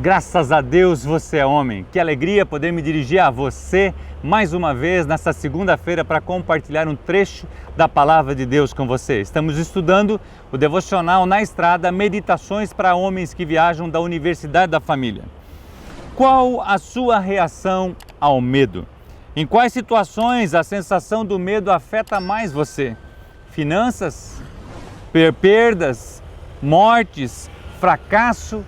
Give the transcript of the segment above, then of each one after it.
Graças a Deus você é homem. Que alegria poder me dirigir a você mais uma vez nessa segunda-feira para compartilhar um trecho da Palavra de Deus com você. Estamos estudando o devocional Na Estrada, Meditações para Homens que Viajam da Universidade da Família. Qual a sua reação ao medo? Em quais situações a sensação do medo afeta mais você? Finanças? Perdas? Mortes? Fracasso?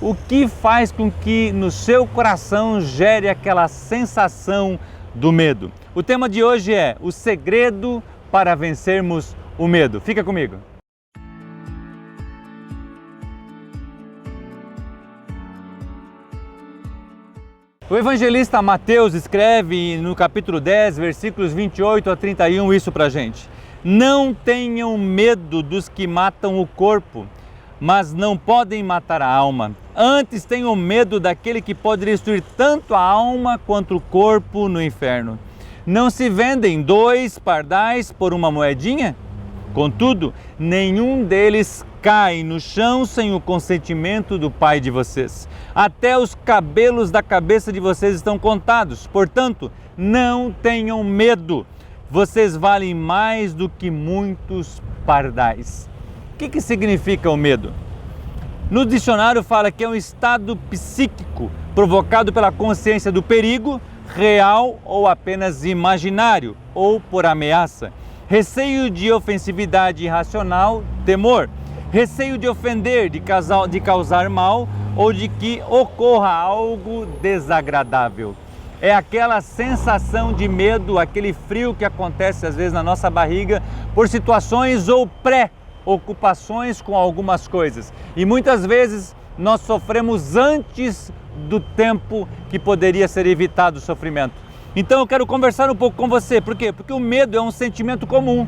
O que faz com que no seu coração gere aquela sensação do medo? O tema de hoje é o segredo para vencermos o medo. Fica comigo. O evangelista Mateus escreve no capítulo 10, versículos 28 a 31 isso pra gente. Não tenham medo dos que matam o corpo, mas não podem matar a alma. Antes tenham medo daquele que pode destruir tanto a alma quanto o corpo no inferno. Não se vendem 2 pardais por uma moedinha? Contudo, nenhum deles cai no chão sem o consentimento do Pai de vocês. Até os cabelos da cabeça de vocês estão contados. Portanto, não tenham medo. Vocês valem mais do que muitos pardais. O que significa o medo? No dicionário fala que é um estado psíquico provocado pela consciência do perigo, real ou apenas imaginário, ou por ameaça. Receio de ofensividade irracional, temor. Receio de ofender, de causar mal ou de que ocorra algo desagradável. É aquela sensação de medo, aquele frio que acontece às vezes na nossa barriga por situações ou preocupações com algumas coisas. E muitas vezes nós sofremos antes do tempo que poderia ser evitado o sofrimento. Então eu quero conversar um pouco com você. Por quê? Porque o medo é um sentimento comum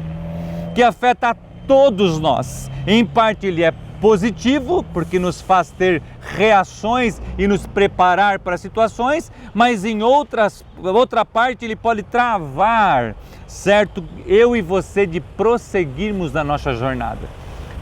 que afeta a todos nós. Em parte ele é positivo, porque nos faz ter reações e nos preparar para situações, mas em outra parte ele pode travar, certo? Eu e você de prosseguirmos na nossa jornada.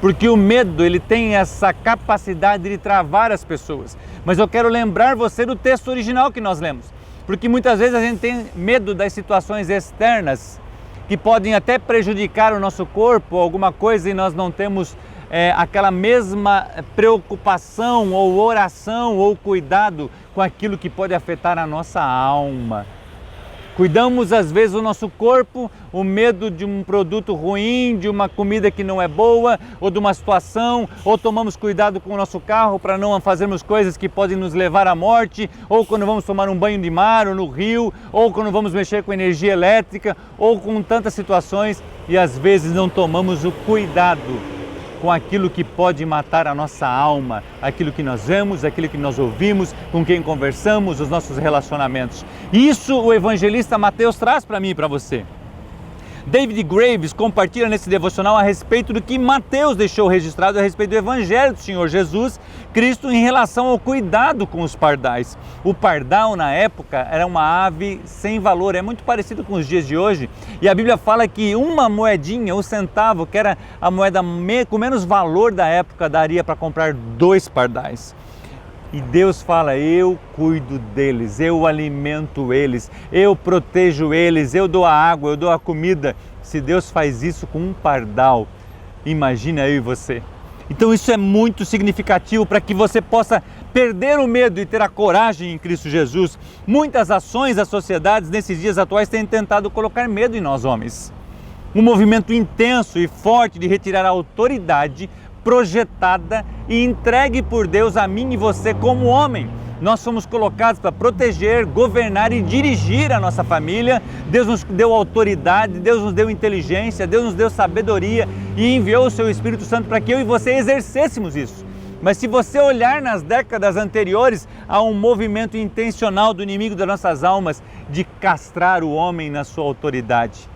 Porque o medo, ele tem essa capacidade de travar as pessoas. Mas eu quero lembrar você do texto original que nós lemos. Porque muitas vezes a gente tem medo das situações externas, que podem até prejudicar o nosso corpo, alguma coisa, e nós não temos aquela mesma preocupação ou oração ou cuidado com aquilo que pode afetar a nossa alma. Cuidamos às vezes do nosso corpo, o medo de um produto ruim, de uma comida que não é boa, ou de uma situação, ou tomamos cuidado com o nosso carro para não fazermos coisas que podem nos levar à morte, ou quando vamos tomar um banho de mar ou no rio, ou quando vamos mexer com energia elétrica, ou com tantas situações, e às vezes não tomamos o cuidado com aquilo que pode matar a nossa alma, aquilo que nós vemos, aquilo que nós ouvimos, com quem conversamos, os nossos relacionamentos. Isso o evangelista Mateus traz para mim e para você. David Graves compartilha nesse devocional a respeito do que Mateus deixou registrado a respeito do Evangelho do Senhor Jesus Cristo em relação ao cuidado com os pardais. O pardal na época era uma ave sem valor, é muito parecido com os dias de hoje, e a Bíblia fala que uma moedinha, um centavo, que era a moeda com menos valor da época, daria para comprar 2 pardais. E Deus fala, eu cuido deles, eu alimento eles, eu protejo eles, eu dou a água, eu dou a comida. Se Deus faz isso com um pardal, imagina eu e você. Então isso é muito significativo para que você possa perder o medo e ter a coragem em Cristo Jesus. Muitas ações das sociedades nesses dias atuais têm tentado colocar medo em nós homens. Um movimento intenso e forte de retirar a autoridade projetada e entregue por Deus a mim e você como homem. Nós somos colocados para proteger, governar e dirigir a nossa família. Deus nos deu autoridade, Deus nos deu inteligência, Deus nos deu sabedoria e enviou o seu Espírito Santo para que eu e você exercêssemos isso. Mas se você olhar nas décadas anteriores, há um movimento intencional do inimigo das nossas almas de castrar o homem na sua autoridade.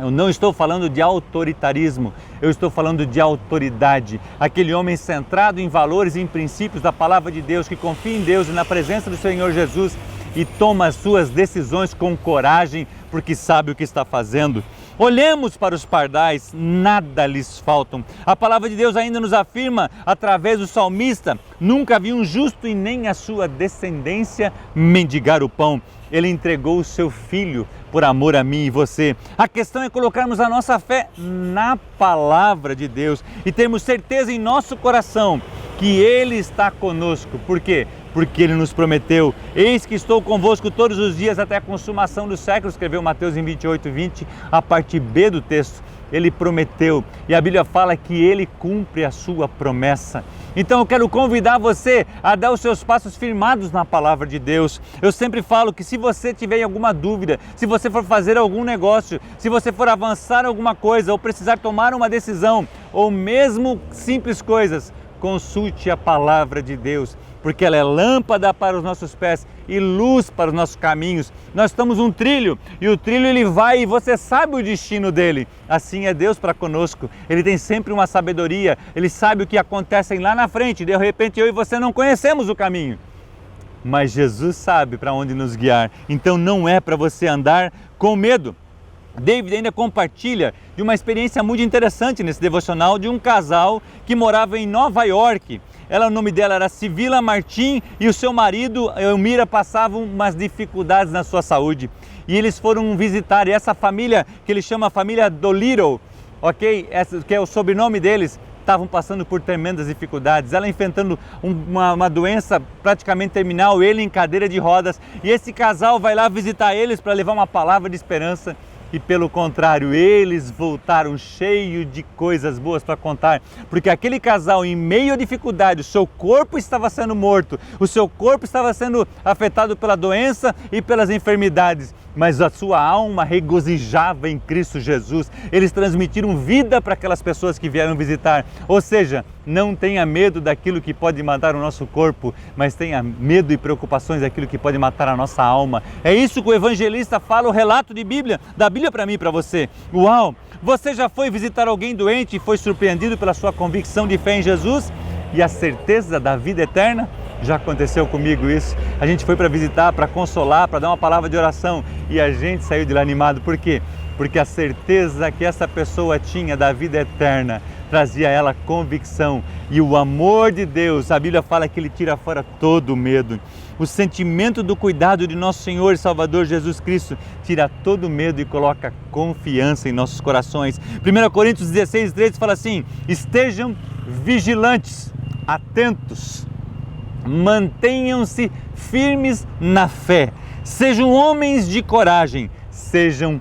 Eu não estou falando de autoritarismo, eu estou falando de autoridade. Aquele homem centrado em valores e em princípios da palavra de Deus, que confia em Deus e na presença do Senhor Jesus e toma as suas decisões com coragem, porque sabe o que está fazendo. Olhemos para os pardais, nada lhes faltam. A palavra de Deus ainda nos afirma, através do salmista, nunca vi um justo e nem a sua descendência mendigar o pão. Ele entregou o seu filho por amor a mim e você. A questão é colocarmos a nossa fé na palavra de Deus e termos certeza em nosso coração que Ele está conosco. Por quê? Porque Ele nos prometeu: eis que estou convosco todos os dias até a consumação do século, escreveu Mateus em 28:20, a parte B do texto. Ele prometeu e a Bíblia fala que Ele cumpre a sua promessa. Então eu quero convidar você a dar os seus passos firmados na palavra de Deus. Eu sempre falo que se você tiver alguma dúvida, se você for fazer algum negócio, se você for avançar alguma coisa ou precisar tomar uma decisão, ou mesmo simples coisas, consulte a palavra de Deus, porque ela é lâmpada para os nossos pés e luz para os nossos caminhos. Nós estamos num trilho e o trilho ele vai e você sabe o destino dele. Assim é Deus para conosco. Ele tem sempre uma sabedoria, Ele sabe o que acontece lá na frente. De repente eu e você não conhecemos o caminho, mas Jesus sabe para onde nos guiar. Então não é para você andar com medo. David ainda compartilha de uma experiência muito interessante nesse devocional de um casal que morava em Nova York. O nome dela era Sibila Martin e o seu marido, Elmira, passavam umas dificuldades na sua saúde. E eles foram visitar, e essa família, que ele chama a família Dolittle, ok? Que é o sobrenome deles, estavam passando por tremendas dificuldades. Ela enfrentando uma doença praticamente terminal, ele em cadeira de rodas. E esse casal vai lá visitar eles para levar uma palavra de esperança. E pelo contrário, eles voltaram cheios de coisas boas para contar, porque aquele casal, em meio à dificuldade, o seu corpo estava sendo morto, o seu corpo estava sendo afetado pela doença e pelas enfermidades, mas a sua alma regozijava em Cristo Jesus. Eles transmitiram vida para aquelas pessoas que vieram visitar. Ou seja, não tenha medo daquilo que pode matar o nosso corpo, mas tenha medo e preocupações daquilo que pode matar a nossa alma. É isso que o evangelista fala, o relato de Bíblia, da Bíblia para mim e para você. Uau! Você já foi visitar alguém doente e foi surpreendido pela sua convicção de fé em Jesus e a certeza da vida eterna? Já aconteceu comigo isso. A gente foi para visitar, para consolar, para dar uma palavra de oração e a gente saiu de lá animado. Por quê? Porque a certeza que essa pessoa tinha da vida eterna trazia a ela convicção. E o amor de Deus, a Bíblia fala que Ele tira fora todo o medo. O sentimento do cuidado de nosso Senhor e Salvador Jesus Cristo tira todo o medo e coloca confiança em nossos corações. 1 Coríntios 16:13 fala assim: estejam vigilantes, atentos, mantenham-se firmes na fé, sejam homens de coragem, sejam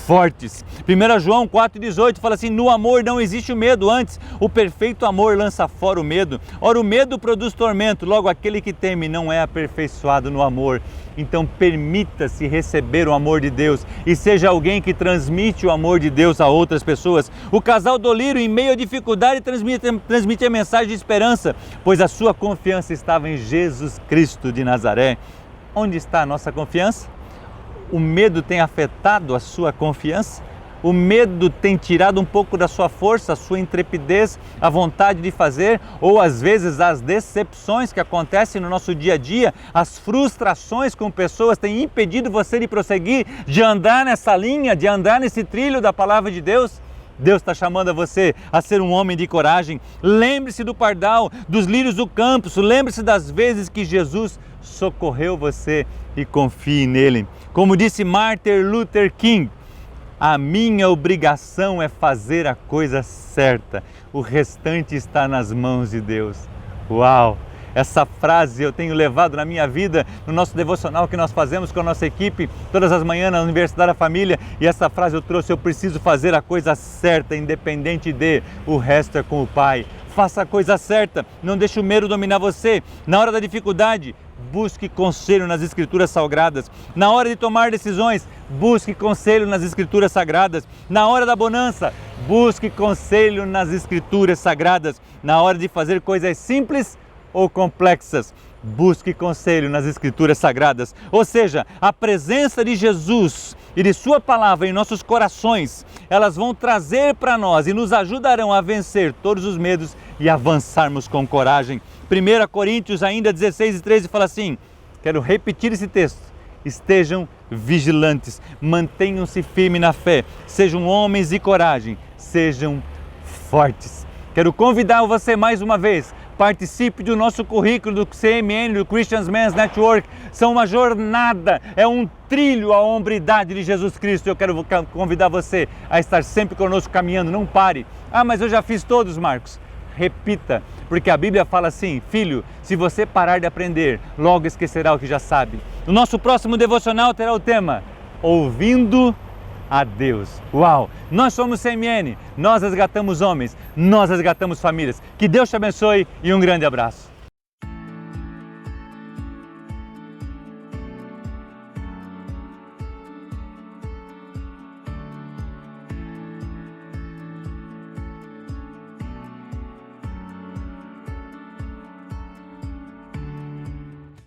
fortes. 1 João 4,18 fala assim: no amor não existe o medo, antes o perfeito amor lança fora o medo. Ora, o medo produz tormento, logo aquele que teme não é aperfeiçoado no amor. Então permita-se receber o amor de Deus e seja alguém que transmite o amor de Deus a outras pessoas. O casal Dolittle, em meio à dificuldade, transmite a mensagem de esperança, pois a sua confiança estava em Jesus Cristo de Nazaré. Onde está a nossa confiança? O medo tem afetado a sua confiança? O medo tem tirado um pouco da sua força, a sua intrepidez, a vontade de fazer, ou às vezes as decepções que acontecem no nosso dia a dia, as frustrações com pessoas têm impedido você de prosseguir, de andar nessa linha, de andar nesse trilho da palavra de Deus? Deus está chamando você a ser um homem de coragem. Lembre-se do pardal, dos lírios do campo, lembre-se das vezes que Jesus socorreu você e confie nele. Como disse Martin Luther King, a minha obrigação é fazer a coisa certa, o restante está nas mãos de Deus. Uau! Essa frase eu tenho levado na minha vida, no nosso devocional que nós fazemos com a nossa equipe, todas as manhãs na Universidade da Família, e essa frase eu trouxe: eu preciso fazer a coisa certa, independente de, o resto é com o Pai. Faça a coisa certa, não deixe o medo dominar você. Na hora da dificuldade, busque conselho nas Escrituras Sagradas. Na hora de tomar decisões, busque conselho nas Escrituras Sagradas. Na hora da bonança, busque conselho nas Escrituras Sagradas. Na hora de fazer coisas simples ou complexas, busque conselho nas Escrituras Sagradas. Ou seja, a presença de Jesus e de Sua Palavra em nossos corações, elas vão trazer para nós e nos ajudarão a vencer todos os medos e avançarmos com coragem. 1 Coríntios ainda 16:13 fala assim, quero repetir esse texto: estejam vigilantes, mantenham-se firmes na fé, sejam homens de coragem, sejam fortes. Quero convidar você mais uma vez, participe do nosso currículo do CMN, do Christian Men's Network. São uma jornada, é um trilho à hombridade de Jesus Cristo. Eu quero convidar você a estar sempre conosco caminhando, não pare. Ah, mas eu já fiz todos, Marcos. Repita, porque a Bíblia fala assim: filho, se você parar de aprender, logo esquecerá o que já sabe. O nosso próximo devocional terá o tema Ouvindo a Deus. Uau! Nós somos CMN, nós resgatamos homens, nós resgatamos famílias. Que Deus te abençoe e um grande abraço.